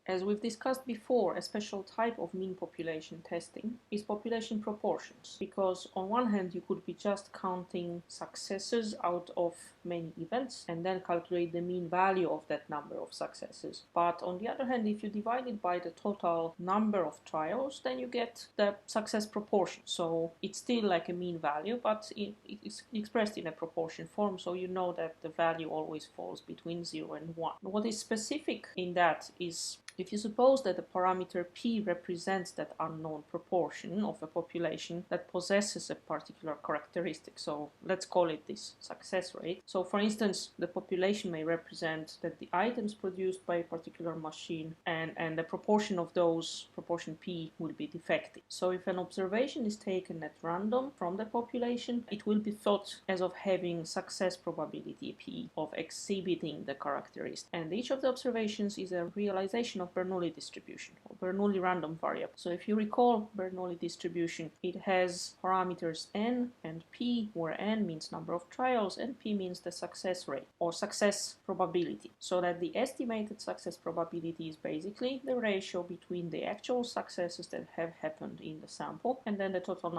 As we've discussed before, a special type of mean population testing is population proportions, because on one hand you could be just counting successes out of many events and then calculate the mean value of that number of successes. But on the other hand, if you divide it by the total number of trials, then you get the success proportion. So it's still like a mean value, but it's expressed in a proportion form, so you know that the value always falls between 0 and 1. What is specific in that is if you suppose that the parameter p represents that unknown proportion of a population that possesses a particular characteristic, so let's call it this success rate. So for instance, the population may represent that the items produced by a particular machine and the proportion of those, proportion p, will be defective. So if an observation is taken at random from the population, it will be thought as of having success probability p, of exhibiting the characteristic. And each of the observations is a realization of Bernoulli distribution, or Bernoulli random variable. So if you recall Bernoulli distribution, it has parameters n and p, where n means number of trials and p means the success rate or success probability. So that the estimated success probability is basically the ratio between the actual successes that have happened in the sample and then the total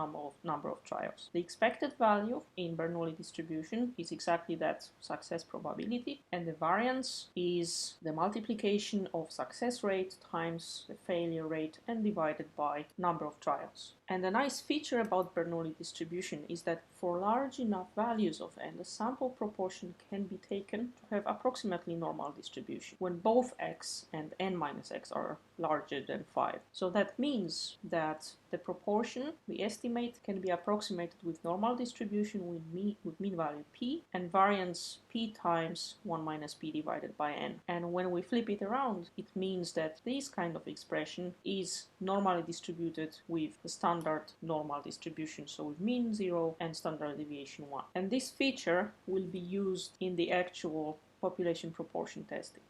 number of trials. The expected value in Bernoulli distribution is exactly that success probability, and the variance is the multiplication of success rate times the failure rate and divided by number of trials. And a nice feature about Bernoulli distribution is that for large enough values of n, the sample proportion can be taken to have approximately normal distribution when both x and n minus x are larger than 5. So that means that the proportion we estimate can be approximated with normal distribution with mean value p and variance p times 1 minus p divided by n. And when we flip it around, it means that this kind of expression is normally distributed with the standard normal distribution, so with mean 0 and standard deviation 1. And this feature will be used in the actual population proportion testing.